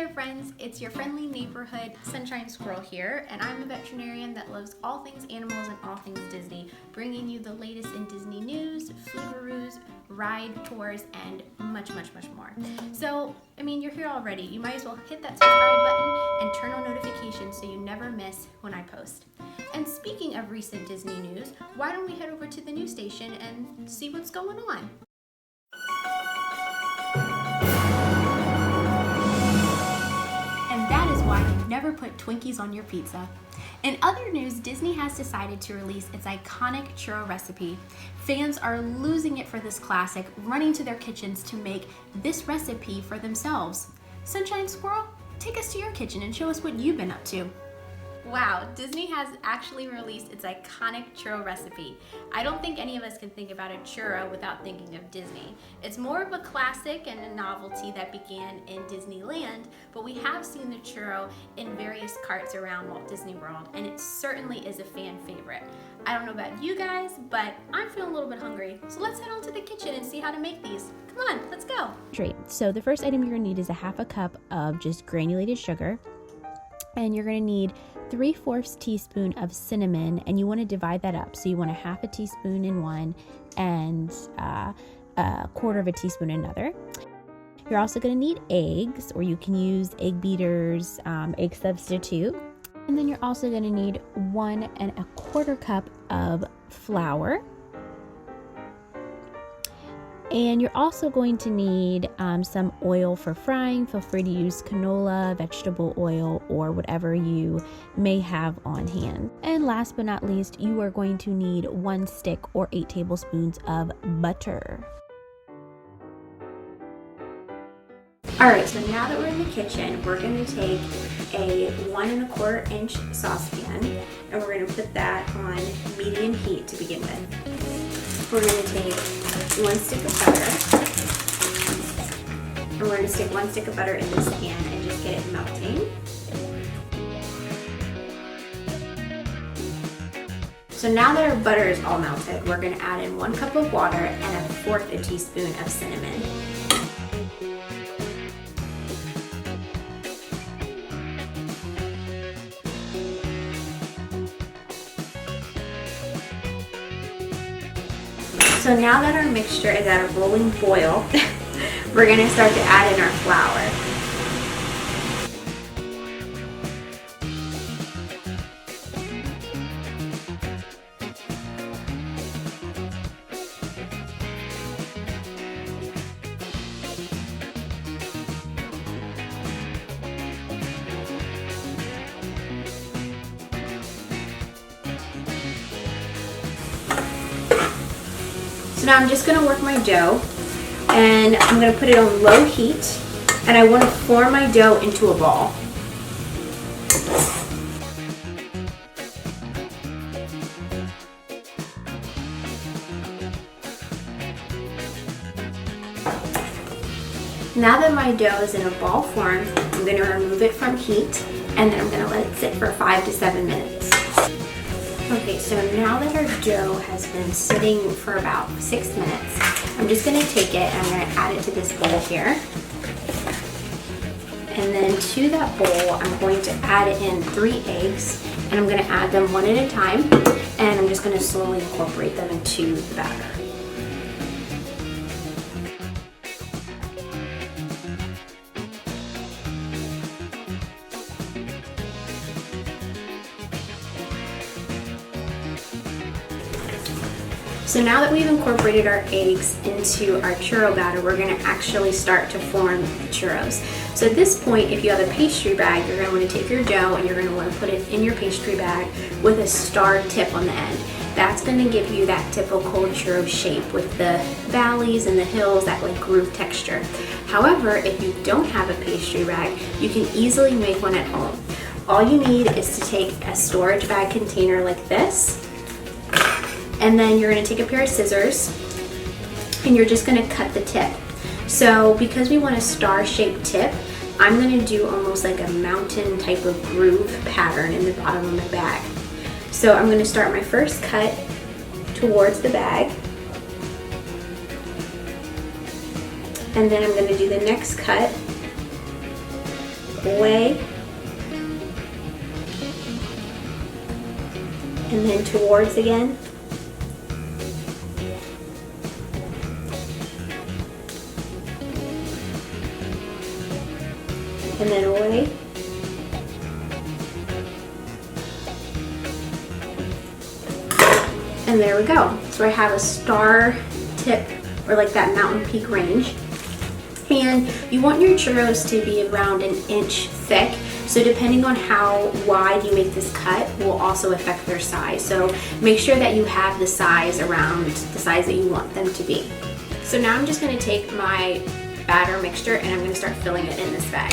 there friends, it's your friendly neighborhood Sunshine Squirrel here, and I'm a veterinarian that loves all things animals and all things Disney, bringing you the latest in Disney news, food ride tours, and much more. So, you're here already. You might as well hit that subscribe button and turn on notifications so you never miss when I post. And speaking of recent Disney news, why don't we head over to the news station and see what's going on? And that is why you never put Twinkies on your pizza. In other news, Disney has decided to release its iconic churro recipe. Fans are losing it for this classic, running to their kitchens to make this recipe for themselves. Sunshine Squirrel, take us to your kitchen and show us what you've been up to. Wow, Disney has actually released its iconic churro recipe. I don't think any of us can think about a churro without thinking of Disney. It's more of a classic and a novelty that began in Disneyland, but we have seen the churro in various carts around Walt Disney World, and it certainly is a fan favorite. I don't know about you guys, but I'm feeling a little bit hungry, so let's head on to the kitchen and see how to make these. Come on, let's go. Great. So the first item you're gonna need is a half a cup of just granulated sugar, and you're gonna need 3/4 teaspoon of cinnamon, and you want to divide that up. So you want a half a teaspoon in one and a quarter of a teaspoon in another. You're also going to need eggs, or you can use egg beaters, egg substitute. And then you're also going to need 1 1/4 cup of flour. And you're also going to need some oil for frying. Feel free to use canola, vegetable oil, or whatever you may have on hand. And last but not least, you are going to need 1 stick or 8 tablespoons of butter. Alright, so now that we're in the kitchen, we're going to take a 1 1/4 inch saucepan, and we're going to put that on medium heat to begin with. We're going to take 1 stick of butter, and we're going to stick 1 stick of butter in this pan and just get it melting. So now that our butter is all melted, we're going to add in 1 cup of water and 1/4 teaspoon of cinnamon. So now that our mixture is at a rolling boil, we're going to start to add in our flour. So now I'm just going to work my dough, and I'm going to put it on low heat, and I want to form my dough into a ball. Now that my dough is in a ball form, I'm going to remove it from heat, and then I'm going to let it sit for 5 to 7 minutes. Okay, so now that our dough has been sitting for about 6 minutes, I'm just going to take it and I'm going to add it to this bowl here. And then to that bowl, I'm going to add in 3 eggs, and I'm going to add them one at a time, and I'm just going to slowly incorporate them into the batter. So now that we've incorporated our eggs into our churro batter, we're going to actually start to form the churros. So at this point, if you have a pastry bag, you're going to want to take your dough and you're going to want to put it in your pastry bag with a star tip on the end. That's going to give you that typical churro shape with the valleys and the hills, that like groove texture. However, if you don't have a pastry bag, you can easily make one at home. All you need is to take a storage bag container like this, and then you're going to take a pair of scissors and you're just going to cut the tip. So because we want a star-shaped tip, I'm going to do almost like a mountain type of groove pattern in the bottom of my bag. So I'm going to start my first cut towards the bag, and then I'm going to do the next cut away, and then towards again. And then away. And there we go. So I have a star tip, or like that mountain peak range. And you want your churros to be around an inch thick. So depending on how wide you make this cut will also affect their size. So make sure that you have the size around the size that you want them to be. So now I'm just going to take my batter mixture and I'm going to start filling it in this bag.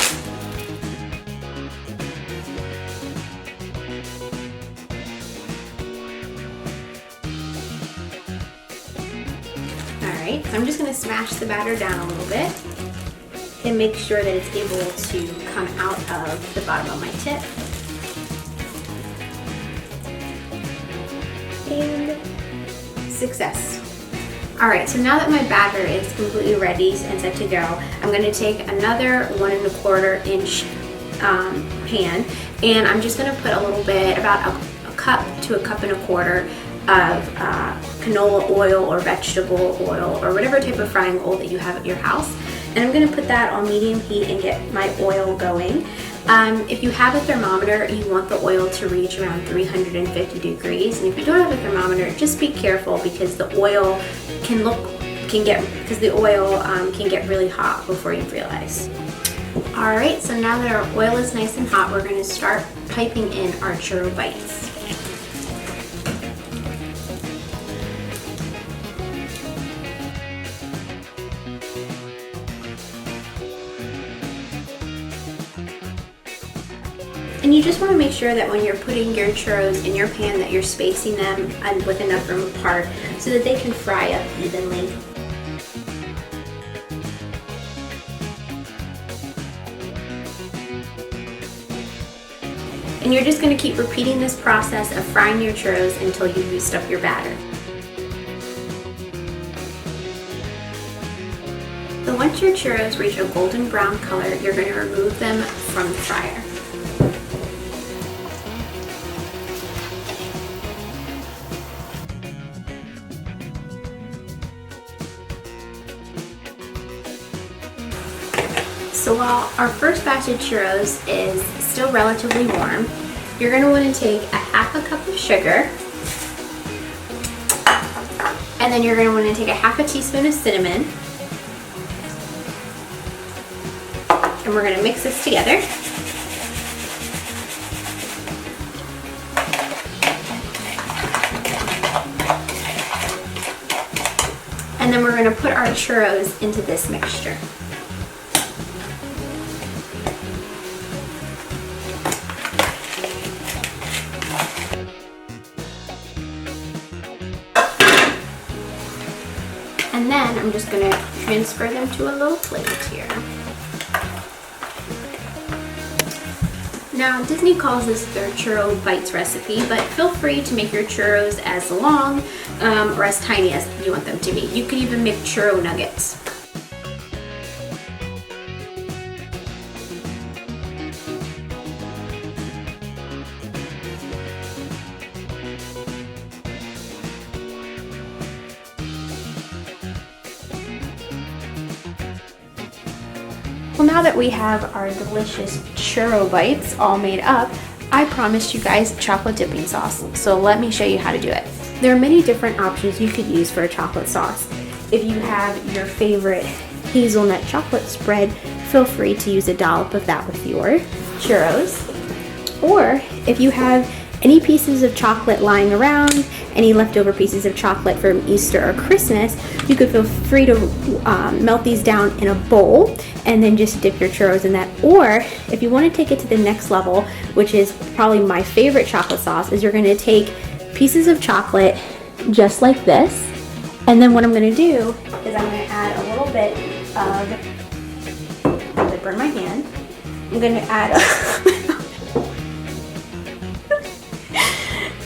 Alright, so I'm just going to smash the batter down a little bit and make sure that it's able to come out of the bottom of my tip. And success. Alright, so now that my batter is completely ready and set to go, I'm going to take another 1 1/4 inch pan, and I'm just going to put a little bit, about a cup to a cup and a quarter of canola oil or vegetable oil or whatever type of frying oil that you have at your house. And I'm going to put that on medium heat and get my oil going. If you have a thermometer, you want the oil to reach around 350 degrees. And if you don't have a thermometer, just be careful because the oil can get really hot before you realize. Alright, so now that our oil is nice and hot, we're going to start piping in our churro bites. And you just want to make sure that when you're putting your churros in your pan that you're spacing them with enough room apart so that they can fry up evenly. And you're just going to keep repeating this process of frying your churros until you've used up your batter. So once your churros reach a golden brown color, you're going to remove them from the fryer. So while our first batch of churros is still relatively warm, you're going to want to take a half a cup of sugar, and then you're going to want to take a half a teaspoon of cinnamon, and we're going to mix this together. And then we're going to put our churros into this mixture. And then I'm just going to transfer them to a little plate here. Now Disney calls this their churro bites recipe, but feel free to make your churros as long or as tiny as you want them to be. You could even make churro nuggets. Well, now that we have our delicious churro bites all made up, I promised you guys chocolate dipping sauce, so let me show you how to do it. There are many different options you could use for a chocolate sauce. If you have your favorite hazelnut chocolate spread, feel free to use a dollop of that with your churros. Or if you have any pieces of chocolate lying around, any leftover pieces of chocolate from Easter or Christmas, you could feel free to melt these down in a bowl and then just dip your churros in that. Or if you want to take it to the next level, which is probably my favorite chocolate sauce, is you're going to take pieces of chocolate just like this, and then what I'm going to do is I'm going to add a little bit of, I'm going to burn my hand, I'm going to add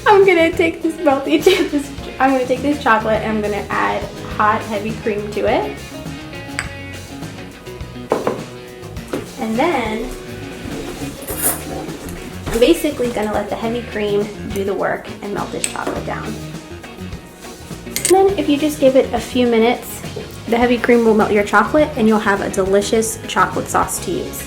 I'm going to take this I'm going to take this chocolate and I'm going to add hot heavy cream to it. And then basically gonna let the heavy cream do the work and melt this chocolate down. And then if you just give it a few minutes, the heavy cream will melt your chocolate and you'll have a delicious chocolate sauce to use.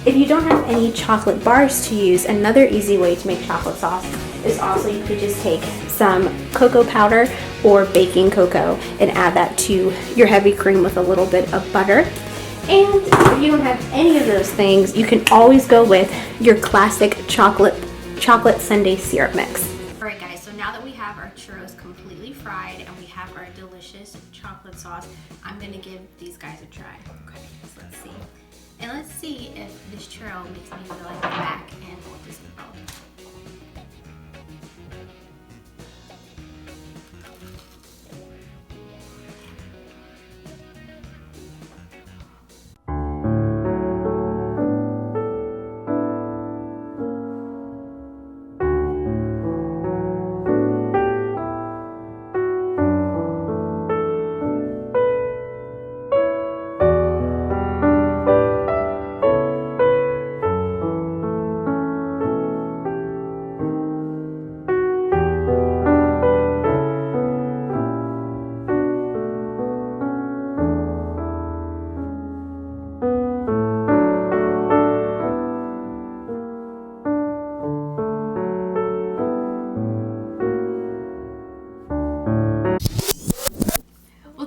If you don't have any chocolate bars to use, another easy way to make chocolate sauce is also you could just take some cocoa powder or baking cocoa and add that to your heavy cream with a little bit of butter. And if you don't have any of those things, you can always go with your classic chocolate sundae syrup mix. All right guys, so now that we have our churros completely fried and we have our delicious chocolate sauce, I'm gonna give these guys a try. Okay, so let's see. And let's see if this churro makes me feel like I'm back in Walt Disney World.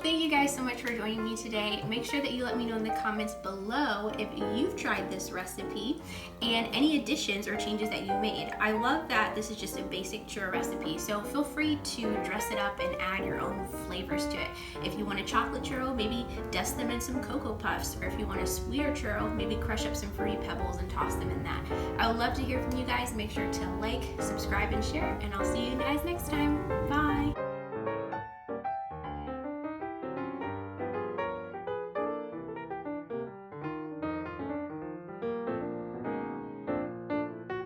Thank you guys so much for joining me today. Make sure that you let me know in the comments below if you've tried this recipe and any additions or changes that you made. I love that this is just a basic churro recipe, so feel free to dress it up and add your own flavors to it. If you want a chocolate churro, maybe dust them in some Cocoa Puffs, or if you want a sweeter churro, maybe crush up some Fruity Pebbles and toss them in that. I would love to hear from you guys. Make sure to like, subscribe, and share, and I'll see you guys next time. Bye!